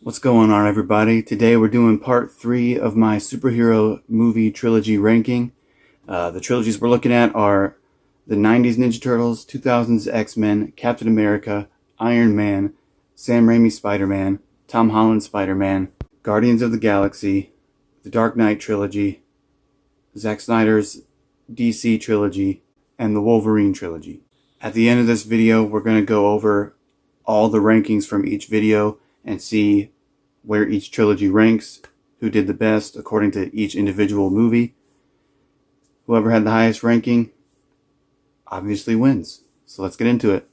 What's going on, everybody? Today we're doing part 3 of my superhero movie trilogy ranking. The trilogies we're looking at are the 90s Ninja Turtles, 2000s X-Men, Captain America, Iron Man, Sam Raimi Spider-Man, Tom Holland Spider-Man, Guardians of the Galaxy, the Dark Knight trilogy, Zack Snyder's DC trilogy, and the Wolverine trilogy. At the end of this video, we're going to go over all the rankings from each video and see where each trilogy ranks, who did the best according to each individual movie. Whoever had the highest ranking obviously wins. So let's get into it.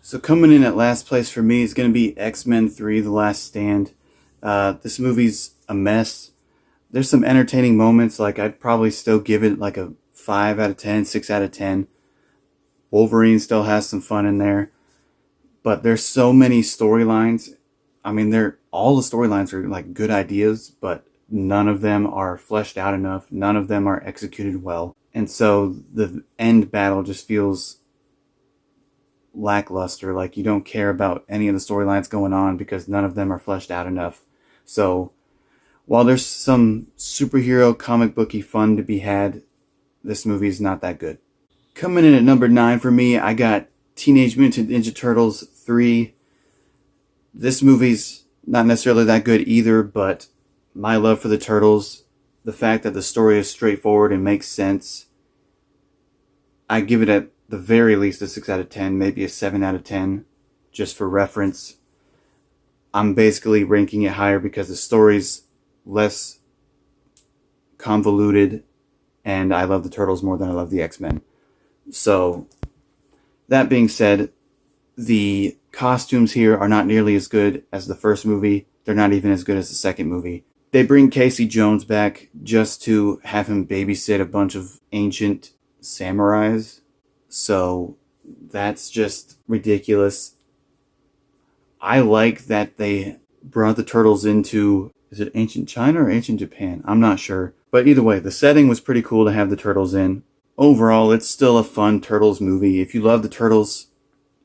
So coming in at last place for me is going to be X-Men 3: The Last Stand. This movie's a mess. There's some entertaining moments, like I'd probably still give it like a 5 out of 10, 6 out of 10. Wolverine still has some fun in there, but there's so many storylines. I mean, all the storylines are like good ideas, but none of them are fleshed out enough. None of them are executed well. And so the end battle just feels lackluster. Like you don't care about any of the storylines going on because none of them are fleshed out enough. So while there's some superhero comic booky fun to be had, this movie is not that good. Coming in at number 9 for me, I got Teenage Mutant Ninja Turtles 3. This movie's not necessarily that good either, but my love for the Turtles, the fact that the story is straightforward and makes sense, I give it at the very least a 6 out of 10, maybe a 7 out of 10, just for reference. I'm basically ranking it higher because the story's less convoluted, and I love the Turtles more than I love the X-Men. So, that being said, the costumes here are not nearly as good as the first movie. They're not even as good as the second movie. They bring Casey Jones back just to have him babysit a bunch of ancient samurais. So, that's just ridiculous. I like that they brought the Turtles into, is it ancient China or ancient Japan? I'm not sure. But either way, the setting was pretty cool to have the Turtles in. Overall, it's still a fun Turtles movie. If you love the Turtles,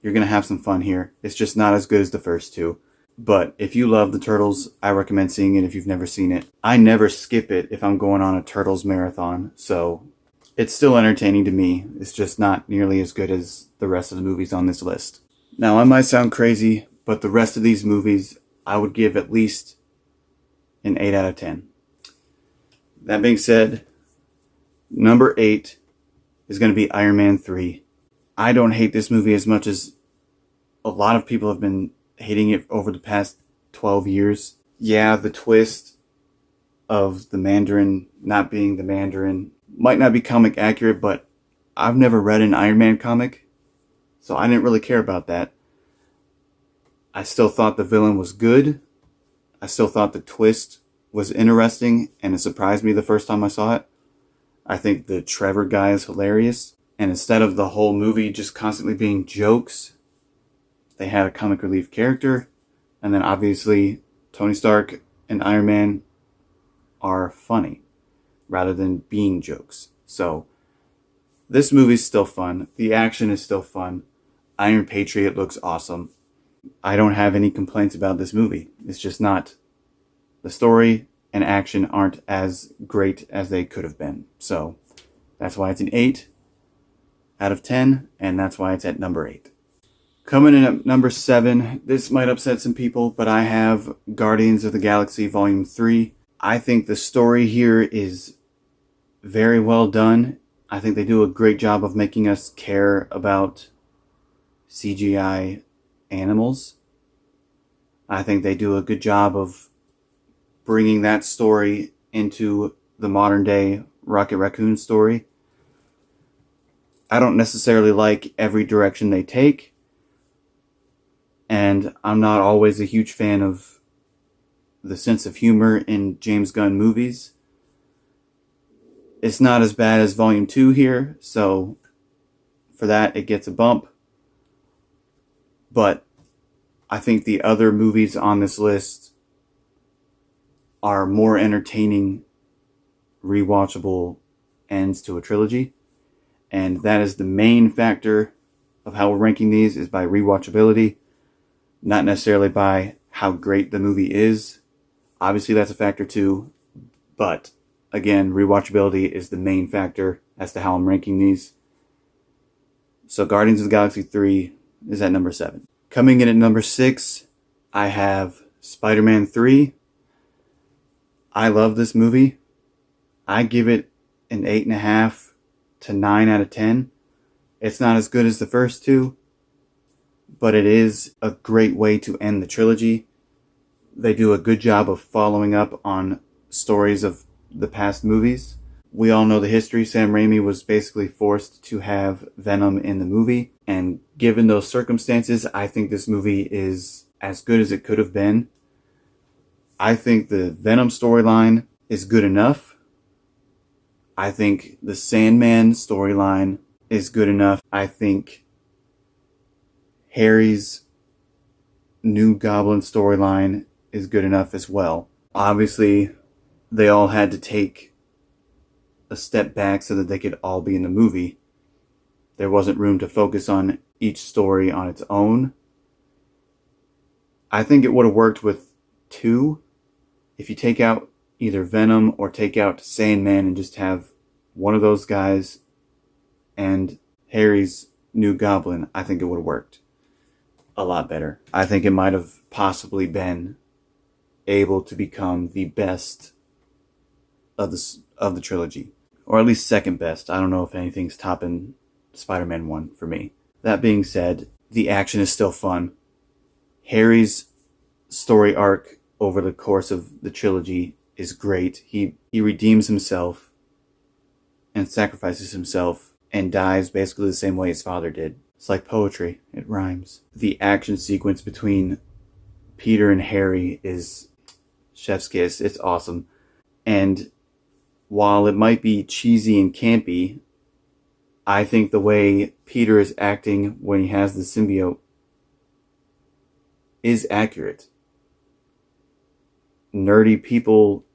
you're going to have some fun here. It's just not as good as the first two. But if you love the Turtles, I recommend seeing it if you've never seen it. I never skip it if I'm going on a Turtles marathon, so it's still entertaining to me. It's just not nearly as good as the rest of the movies on this list. Now, I might sound crazy, but the rest of these movies, I would give at least an 8 out of 10. That being said, number 8 is going to be Iron Man 3. I don't hate this movie as much as a lot of people have been hating it over the past 12 years. Yeah, the twist of the Mandarin not being the Mandarin might not be comic accurate, but I've never read an Iron Man comic, so I didn't really care about that. I still thought the villain was good. I still thought the twist was interesting, and it surprised me the first time I saw it. I think the Trevor guy is hilarious. And instead of the whole movie just constantly being jokes, they had a comic relief character. And then obviously Tony Stark and Iron Man are funny rather than being jokes. So this movie's still fun. The action is still fun. Iron Patriot looks awesome. I don't have any complaints about this movie. It's just not. The story and action aren't as great as they could have been. So that's why it's an 8 out of 10, and that's why it's at number 8. Coming in at number 7, this might upset some people, but I have Guardians of the Galaxy Volume 3. I think the story here is very well done. I think they do a great job of making us care about CGI animals. I think they do a good job of bringing that story into the modern day Rocket Raccoon story. I don't necessarily like every direction they take, and I'm not always a huge fan of the sense of humor in James Gunn movies. It's not as bad as Volume 2 here, so for that it gets a bump. But I think the other movies on this list are more entertaining, rewatchable ends to a trilogy. And that is the main factor of how we're ranking these is by rewatchability, not necessarily by how great the movie is. Obviously, that's a factor too, but again, rewatchability is the main factor as to how I'm ranking these. So Guardians of the Galaxy 3 is at number 7. Coming in at number 6, I have Spider-Man 3. I love this movie. I give it an 8.5 to 9 out of 10. It's not as good as the first two, but it is a great way to end the trilogy. They do a good job of following up on stories of the past movies. We all know the history. Sam Raimi was basically forced to have Venom in the movie, and given those circumstances, I think this movie is as good as it could have been. I think the Venom storyline is good enough. I think the Sandman storyline is good enough. I think Harry's new Goblin storyline is good enough as well. Obviously, they all had to take a step back so that they could all be in the movie. There wasn't room to focus on each story on its own. I think it would have worked with 2 if you take out either Venom or take out Sandman and just have one of those guys and Harry's new Goblin. I think it would have worked a lot better. I think it might have possibly been able to become the best of the trilogy, or at least second best. I don't know if anything's topping Spider-Man 1 for me. That being said, the action is still fun. Harry's story arc over the course of the trilogy is great. He redeems himself and sacrifices himself and dies basically the same way his father did. It's like poetry. It rhymes. The action sequence between Peter and Harry is chef's kiss. It's awesome. And while it might be cheesy and campy, I think the way Peter is acting when he has the symbiote is accurate. Nerdy people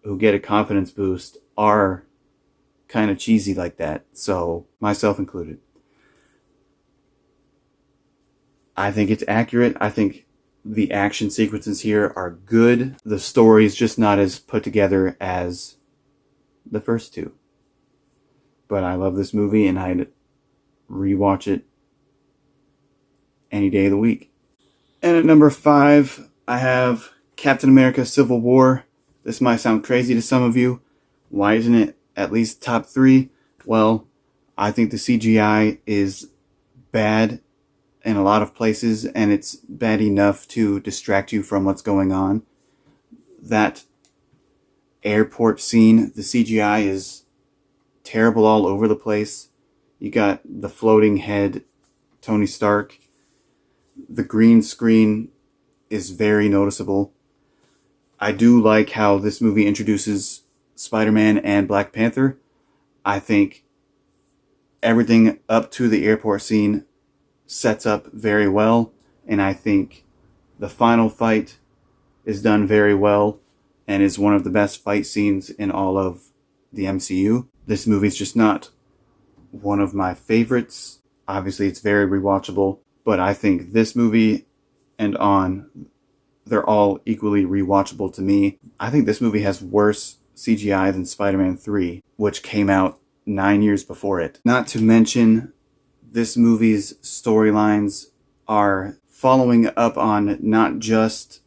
who get a confidence boost are kind of cheesy like that. So, myself included. I think it's accurate. I think the action sequences here are good. The story is just not as put together as the first two. But I love this movie and I'd rewatch it any day of the week. And at number 5, I have Captain America Civil War. This might sound crazy to some of you. Why isn't it at least top 3? Well, I think the CGI is bad in a lot of places, and it's bad enough to distract you from what's going on. That airport scene, the CGI is terrible all over the place. You got the floating head, Tony Stark. The green screen is very noticeable. I do like how this movie introduces Spider-Man and Black Panther. I think everything up to the airport scene sets up very well, and I think the final fight is done very well and is one of the best fight scenes in all of the MCU. This movie's just not one of my favorites. Obviously, it's very rewatchable, but I think this movie and On, they're all equally rewatchable to me. I think this movie has worse CGI than Spider-Man 3, which came out 9 years before it. Not to mention, this movie's storylines are following up on not just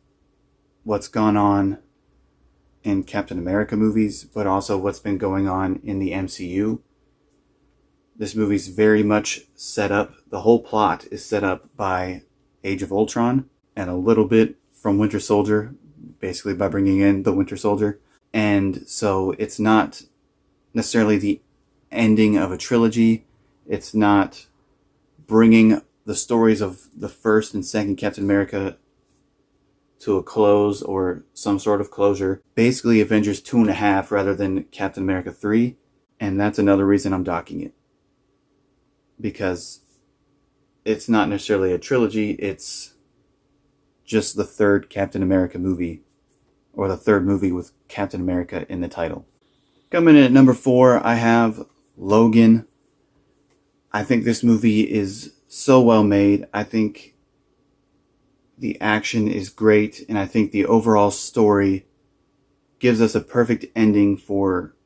what's gone on in Captain America movies, but also what's been going on in the MCU. This movie's very much set up, the whole plot is set up by Age of Ultron, and a little bit from Winter Soldier, basically by bringing in the Winter Soldier. And so it's not necessarily the ending of a trilogy. It's not bringing the stories of the first and second Captain America to a close or some sort of closure. Basically Avengers 2.5 rather than Captain America 3. And that's another reason I'm docking it. Because it's not necessarily a trilogy, it's just the third Captain America movie, or the third movie with Captain America in the title. Coming in at number 4, I have Logan. I think this movie is so well made. I think the action is great, and I think the overall story gives us a perfect ending for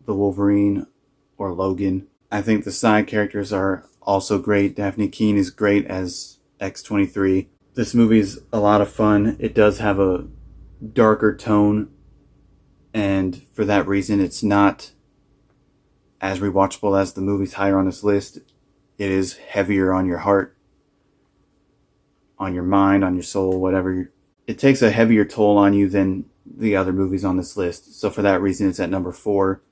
the Wolverine or Logan. I think the side characters are also great. Daphne Keane is great as X-23. This movie is a lot of fun. It does have a darker tone, and for that reason it's not as rewatchable as the movies higher on this list. It is heavier on your heart, on your mind, on your soul, whatever. It takes a heavier toll on you than the other movies on this list. So for that reason, it's at number 4.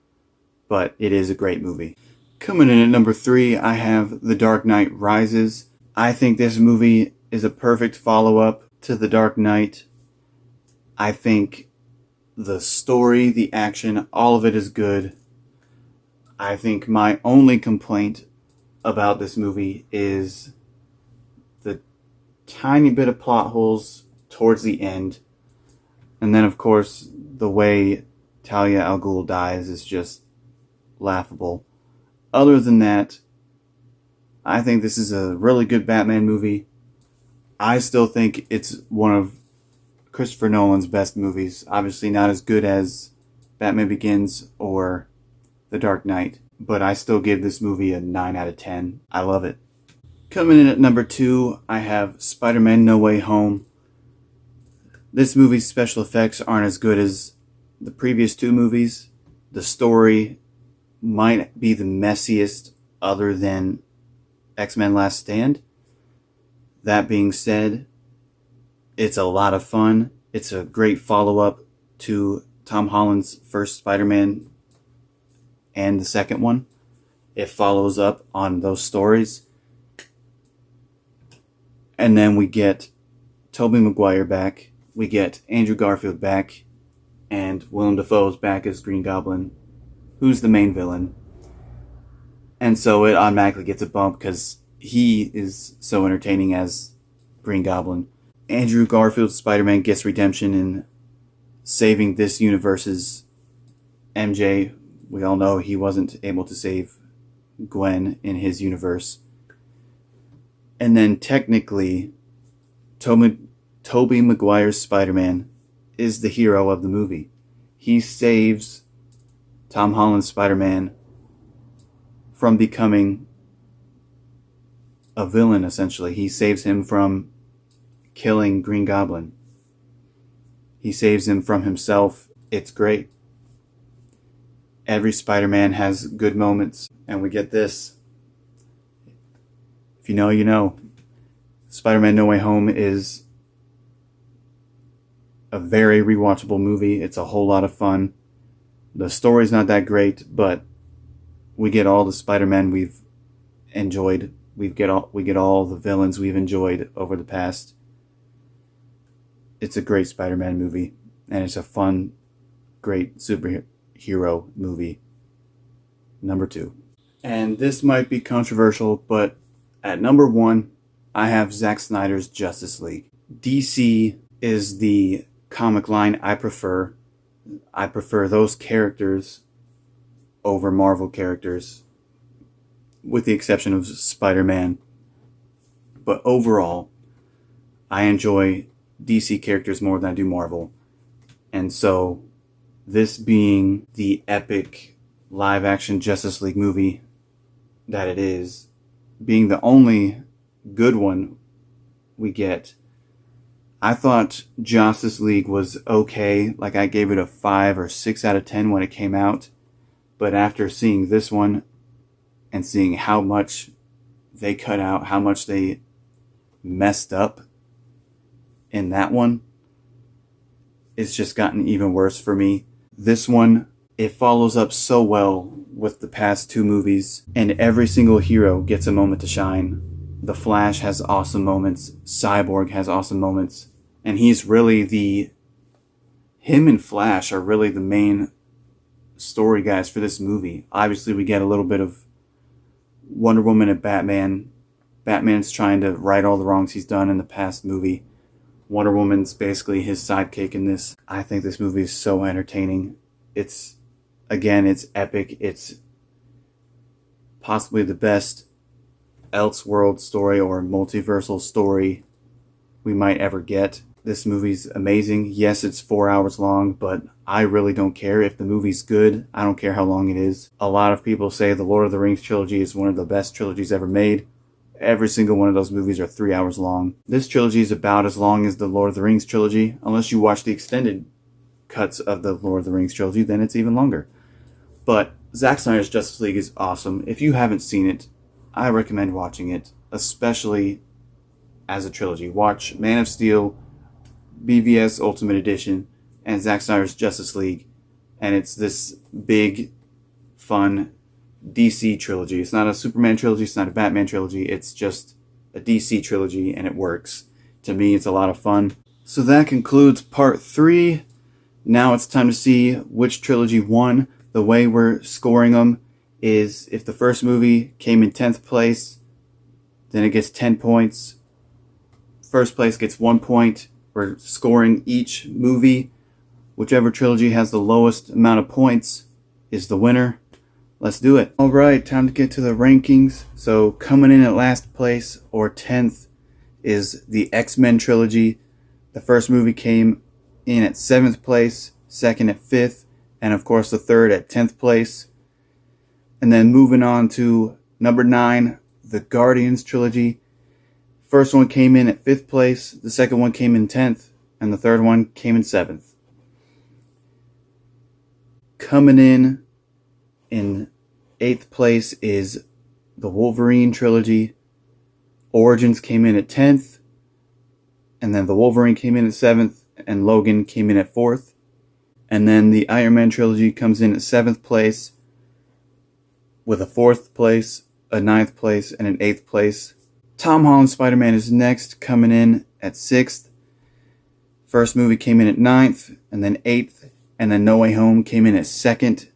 But it is a great movie. Coming in at number 3, I have The Dark Knight Rises. I think this movie is a perfect follow-up to The Dark Knight. I think the story, the action, all of it is good. I think my only complaint about this movie is the tiny bit of plot holes towards the end. And then, of course, the way Talia al Ghul dies is just laughable. Other than that, I think this is a really good Batman movie. I still think it's one of Christopher Nolan's best movies. Obviously not as good as Batman Begins or The Dark Knight, but I still give this movie a 9 out of 10. I love it. Coming in at number 2, I have Spider-Man No Way Home. This movie's special effects aren't as good as the previous 2 movies. The story might be the messiest other than X-Men Last Stand. That being said, it's a lot of fun. It's a great follow-up to Tom Holland's first Spider-Man and the second one. It follows up on those stories. And then we get Tobey Maguire back. We get Andrew Garfield back. And Willem Dafoe's back as Green Goblin, who's the main villain. And so it automatically gets a bump because he is so entertaining as Green Goblin. Andrew Garfield's Spider-Man gets redemption in saving this universe's MJ. We all know he wasn't able to save Gwen in his universe. And then technically, Tobey Maguire's Spider-Man is the hero of the movie. He saves Tom Holland's Spider-Man from becoming a villain, essentially. He saves him from killing Green Goblin. He saves him from himself. It's great. Every Spider-Man has good moments, and we get this. If you know, you know. Spider-Man No Way Home is a very rewatchable movie. It's a whole lot of fun. The story's not that great, but we get all the Spider-Man we've enjoyed. We get all the villains we've enjoyed over the past. It's a great Spider-Man movie, and it's a fun, great superhero movie. Number 2. And this might be controversial, but at number 1, I have Zack Snyder's Justice League. DC is the comic line I prefer. I prefer those characters over Marvel characters, with the exception of Spider-Man. But overall, I enjoy DC characters more than I do Marvel. And so, this being the epic live-action Justice League movie that it is, being the only good one we get, I thought Justice League was okay. Like, I gave it a 5 or 6 out of 10 when it came out. But after seeing this one and seeing how much they cut out, how much they messed up in that one, it's just gotten even worse for me. This one, it follows up so well with the past 2 movies, and every single hero gets a moment to shine. The Flash has awesome moments. Cyborg has awesome moments. And him and Flash are really the main story guys for this movie. Obviously, we get a little bit of Wonder Woman and Batman. Batman's trying to right all the wrongs he's done in the past movie. Wonder Woman's basically his sidekick in this. I think this movie is so entertaining. It's epic. It's possibly the best elseworld story or multiversal story we might ever get. This movie's amazing. Yes, it's 4 hours long, but I really don't care. If the movie's good, I don't care how long it is. A lot of people say the Lord of the Rings trilogy is one of the best trilogies ever made. Every single one of those movies are 3 hours long. This trilogy is about as long as the Lord of the Rings trilogy. Unless you watch the extended cuts of the Lord of the Rings trilogy, then it's even longer. But Zack Snyder's Justice League is awesome. If you haven't seen it, I recommend watching it, especially as a trilogy. Watch Man of Steel, BVS Ultimate Edition, and Zack Snyder's Justice League. And it's this big, fun DC trilogy. It's not a Superman trilogy, it's not a Batman trilogy, it's just a DC trilogy, and it works. To me, it's a lot of fun. So that concludes part 3. Now it's time to see which trilogy won. The way we're scoring them is if the first movie came in 10th place, then it gets 10 points. First place gets 1 point. We're scoring each movie. Whichever trilogy has the lowest amount of points is the winner. Let's do it. Alright, time to get to the rankings. So coming in at last place, or 10th, is the X-Men trilogy. The first movie came in at 7th place, second at 5th, and of course the third at 10th place. And then moving on to number 9, the Guardians trilogy. First one came in at 5th place, the second one came in 10th, and the third one came in 7th. Coming in 8th place is the Wolverine trilogy. Origins came in at 10th, and then the Wolverine came in at 7th, and Logan came in at 4th. And then the Iron Man trilogy comes in at 7th place, with a 4th place, a 9th place, and an 8th place. Tom Holland's Spider-Man is next, coming in at 6th. First movie came in at 9th, and then 8th, and then No Way Home came in at 2nd,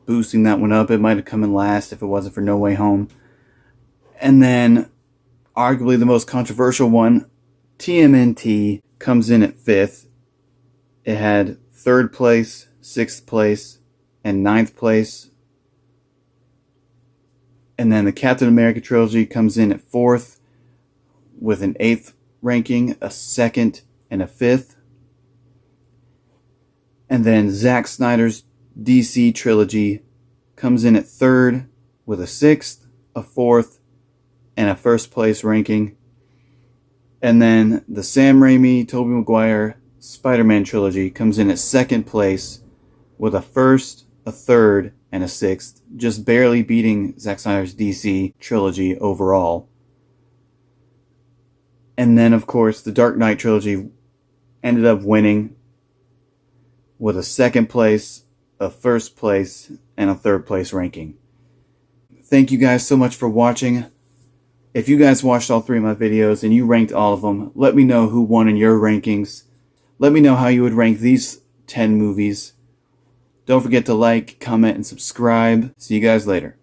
boosting that one up. It might have come in last if it wasn't for No Way Home. And then, arguably the most controversial one, TMNT, comes in at 5th. It had 3rd place, 6th place, and 9th place. And then the Captain America trilogy comes in at 4th with an 8th ranking, a 2nd, and a 5th. And then Zack Snyder's DC trilogy comes in at 3rd with a 6th, a 4th, and a 1st place ranking. And then the Sam Raimi, Tobey Maguire Spider-Man trilogy comes in at 2nd place with a 1st, a 3rd, and a 6th, just barely beating Zack Snyder's DC trilogy overall. And then, of course, the Dark Knight trilogy ended up winning with a 2nd place, a 1st place, and a 3rd place ranking. Thank you guys so much for watching. If you guys watched all 3 of my videos and you ranked all of them, let me know who won in your rankings. Let me know how you would rank these 10 movies. Don't forget to like, comment, and subscribe. See you guys later.